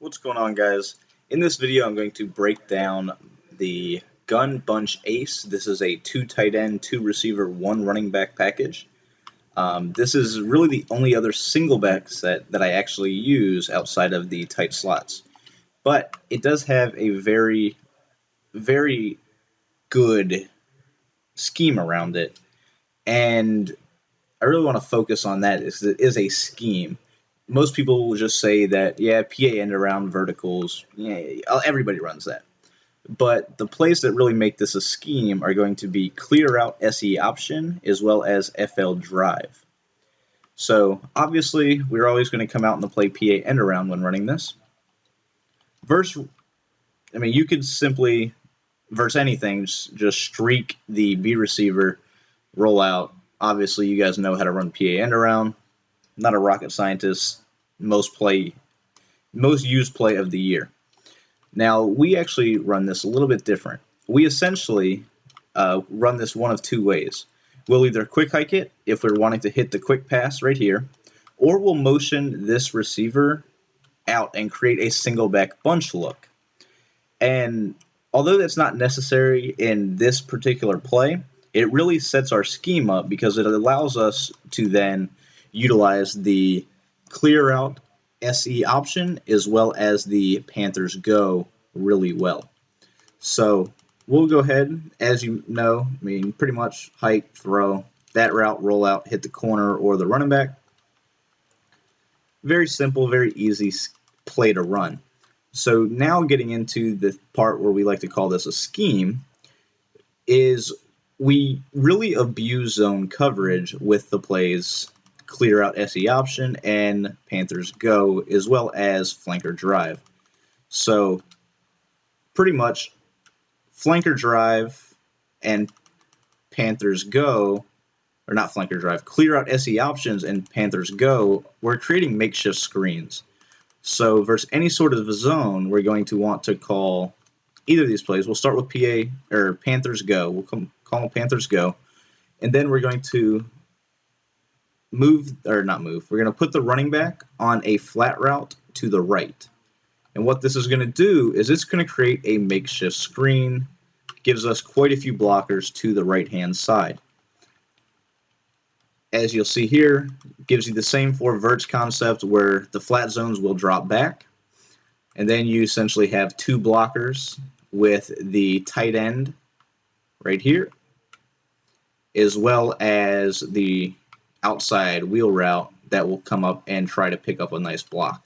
What's going on, guys? In this video, I'm going to break down the Gun Bunch Ace. This is a 2 tight end, 2 receiver, 1 running back package. This is really the only other single back set that I actually use outside of the tight slots. But it does have a very, very good scheme around it. And I really want to focus on that. It is a scheme. Most people will just say that, yeah, PA end around verticals, yeah, everybody runs that. But the plays that really make this a scheme are going to be clear out SE option as well as FL drive. So obviously we're always going to come out and play PA end around when running this. You could simply verse anything, just streak the B receiver, roll out. Obviously you guys know how to run PA end around. Not a rocket scientist. Most used play of the year. Now, we actually run this a little bit different. We essentially run this one of two ways. We'll either quick hike it if we're wanting to hit the quick pass right here, or we'll motion this receiver out and create a single back bunch look. And although that's not necessary in this particular play, it really sets our scheme up because it allows us to then utilize the clear out SE option as well as the Panthers go really well. So we'll go ahead, as you know, pretty much hike, throw, that route, roll out, hit the corner or the running back. Very simple, very easy play to run. So now getting into the part where we like to call this a scheme is we really abuse zone coverage with the plays clear out SE option and Panthers go as well as flanker drive. So pretty much flanker drive and Panthers go, or not flanker drive, clear out SE options and Panthers go, we're creating makeshift screens. So versus any sort of zone, we're going to want to call either of these plays. We'll start with PA or Panthers go. We'll call them Panthers go, and then we're going to we're going to put the running back on a flat route to the right. And what this is going to do is it's going to create a makeshift screen, gives us quite a few blockers to the right-hand side. As you'll see here, gives you the same 4 verts concept where the flat zones will drop back. And then you essentially have 2 blockers with the tight end right here, as well as the outside wheel route that will come up and try to pick up a nice block.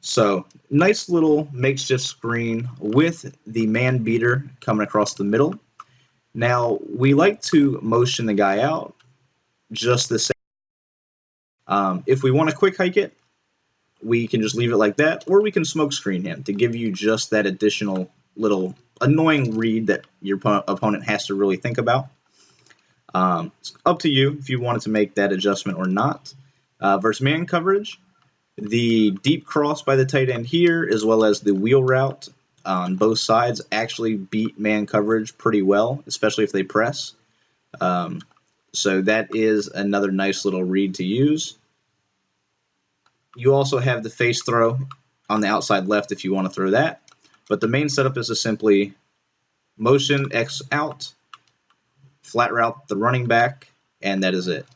So nice little makeshift screen with the man beater coming across the middle. Now we like to motion the guy out just the same. If we want to quick hike it, we can just leave it like that, or we can smoke screen him to give you just that additional little annoying read that your opponent has to really think about. It's up to you if you wanted to make that adjustment or not. Versus man coverage, the deep cross by the tight end here, as well as the wheel route on both sides, actually beat man coverage pretty well, especially if they press. So that is another nice little read to use. You also have the face throw on the outside left if you want to throw that. But the main setup is to simply motion X out, flat route the running back, and that is it.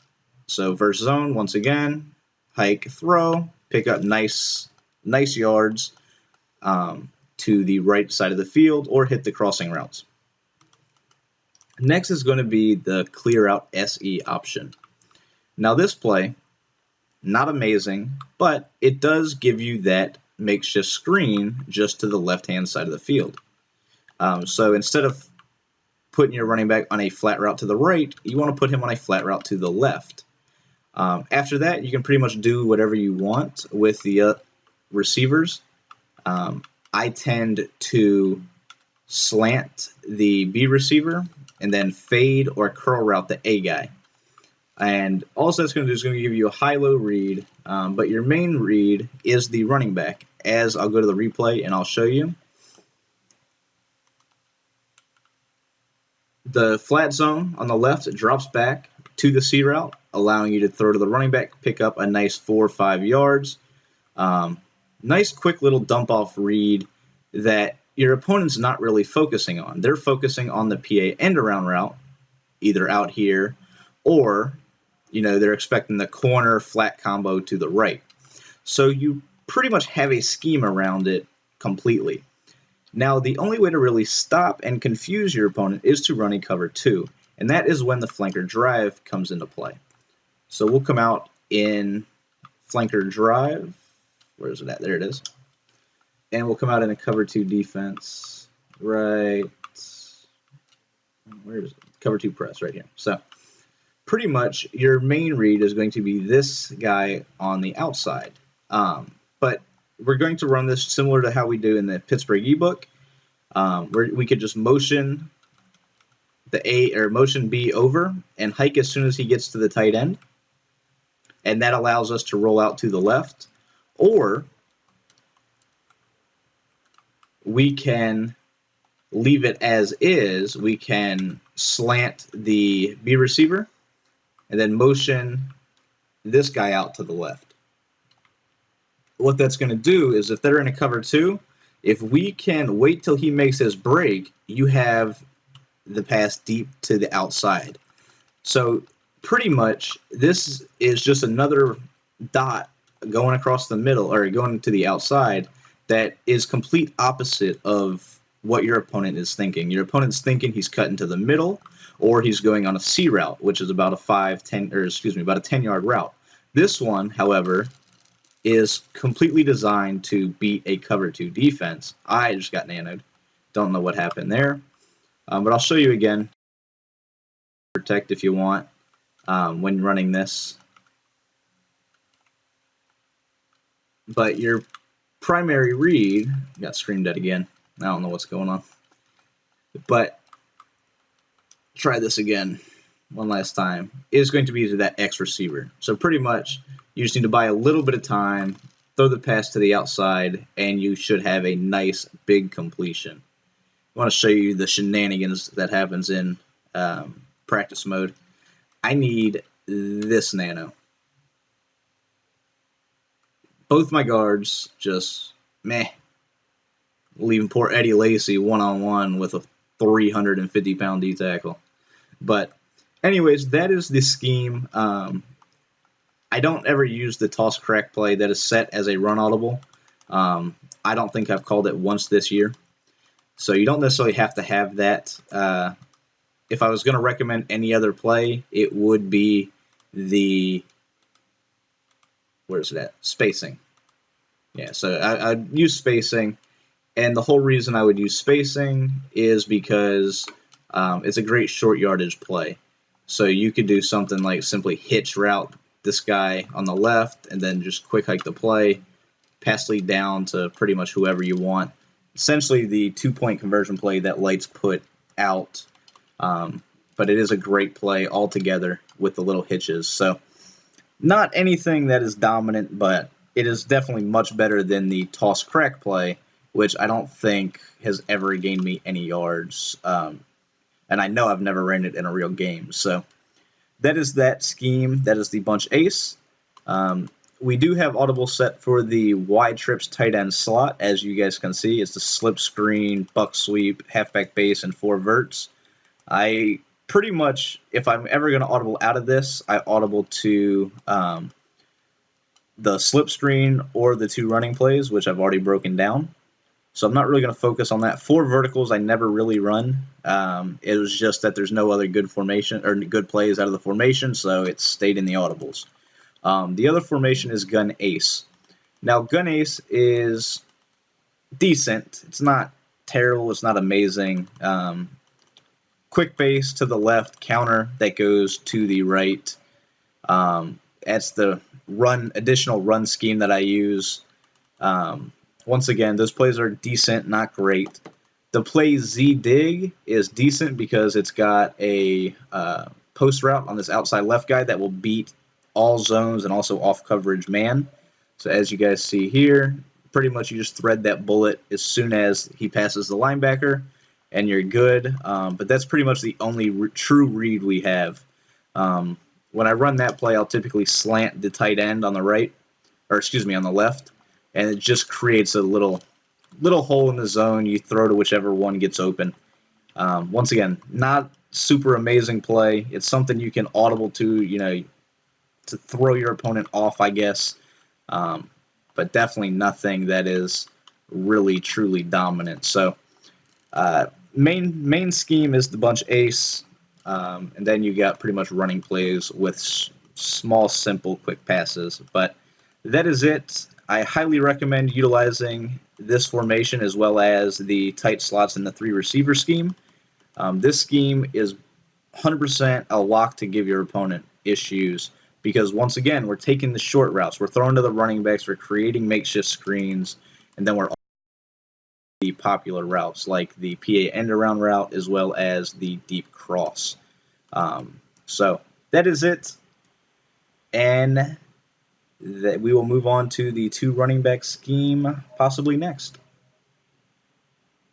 So versus zone, once again, hike, throw, pick up nice yards to the right side of the field or hit the crossing routes. Next is going to be the clear out SE option. Now this play, not amazing, but it does give you that makeshift screen just to the left-hand side of the field. So instead of putting your running back on a flat route to the right, you want to put him on a flat route to the left. After that, you can pretty much do whatever you want with the receivers. I tend to slant the B receiver and then fade or curl route the A guy. And all that's going to do is going to give you a high-low read, but your main read is the running back, as I'll go to the replay and I'll show you. The flat zone on the left drops back to the C route, allowing you to throw to the running back, pick up a nice 4 or 5 yards. Nice quick little dump off read that your opponent's not really focusing on. They're focusing on the PA end around route, either out here or, they're expecting the corner flat combo to the right. So you pretty much have a scheme around it completely. Now, the only way to really stop and confuse your opponent is to run a cover 2, and that is when the flanker drive comes into play. So we'll come out in flanker drive. Where is it at? There it is. And we'll come out in a cover 2 defense. Right. Where is it? Cover 2 press right here. So pretty much your main read is going to be this guy on the outside. But we're going to run this similar to how we do in the Pittsburgh ebook, where we could just motion the A or motion B over and hike as soon as he gets to the tight end, and that allows us to roll out to the left, or we can leave it as is. We can slant the B receiver and then motion this guy out to the left. What that's going to do is if they're in a cover 2, if we can wait till he makes his break, you have the pass deep to the outside. So pretty much this is just another dot going across the middle or going to the outside that is complete opposite of what your opponent is thinking. Your opponent's thinking he's cutting to the middle or he's going on a C route, which is about a 10-yard route. This one, however, is completely designed to beat a cover 2 defense. I just got nanoed. Don't know what happened there. But I'll show you again. Protect if you want when running this. But your primary read, got screamed at again. I don't know what's going on. But try this again one last time. Is going to be to that X receiver. So pretty much you just need to buy a little bit of time, throw the pass to the outside, and you should have a nice big completion. I want to show you the shenanigans that happens in practice mode. I need this nano. Both my guards just meh. Leaving poor Eddie Lacy one-on-one with a 350-pound D tackle. But anyways, that is the scheme. I don't ever use the toss crack play that is set as a run audible. I don't think I've called it once this year. So you don't necessarily have to have that. If I was going to recommend any other play, it would be the, where's it at? Spacing. Yeah, so I'd use spacing. And the whole reason I would use spacing is because it's a great short yardage play. So you could do something like simply hitch route this guy on the left and then just quick hike the play, pass lead down to pretty much whoever you want. Essentially the 2-point conversion play that Lights put out. But it is a great play altogether with the little hitches. So not anything that is dominant, but it is definitely much better than the toss crack play, which I don't think has ever gained me any yards. And I know I've never ran it in a real game. So that is that scheme. That is the bunch ace. We do have audible set for the wide trips tight end slot. As you guys can see, it's the slip screen, buck sweep, halfback base, and 4 verts. I pretty much, if I'm ever going to audible out of this, I audible to the slip screen or the 2 running plays, which I've already broken down. So I'm not really going to focus on that. 4 verticals I never really run. It was just that there's no other good formation or good plays out of the formation, so it stayed in the audibles. The other formation is gun ace. Now gun ace is decent. It's not terrible. It's not amazing. Quick base to the left, counter that goes to the right. That's the additional run scheme that I use. Once again, those plays are decent, not great. The play Z-Dig is decent because it's got a post route on this outside left guy that will beat all zones and also off coverage man. So as you guys see here, pretty much you just thread that bullet as soon as he passes the linebacker, and you're good. But that's pretty much the only true read we have. When I run that play, I'll typically slant the tight end on the right, or excuse me, on the left, and it just creates a little hole in the zone. You throw to whichever one gets open. Once again, not super amazing play. It's something you can audible to, to throw your opponent off, I guess. But definitely nothing that is really truly dominant. So main scheme is the bunch ace, and then you got pretty much running plays with small, simple, quick passes. But that is it. I highly recommend utilizing this formation as well as the tight slots in the 3 receiver scheme. This scheme is 100% a lock to give your opponent issues because, once again, we're taking the short routes. We're throwing to the running backs. We're creating makeshift screens, and then we're the popular routes like the PA end around route as well as the deep cross. So that is it, and that we will move on to the 2 running back scheme possibly next.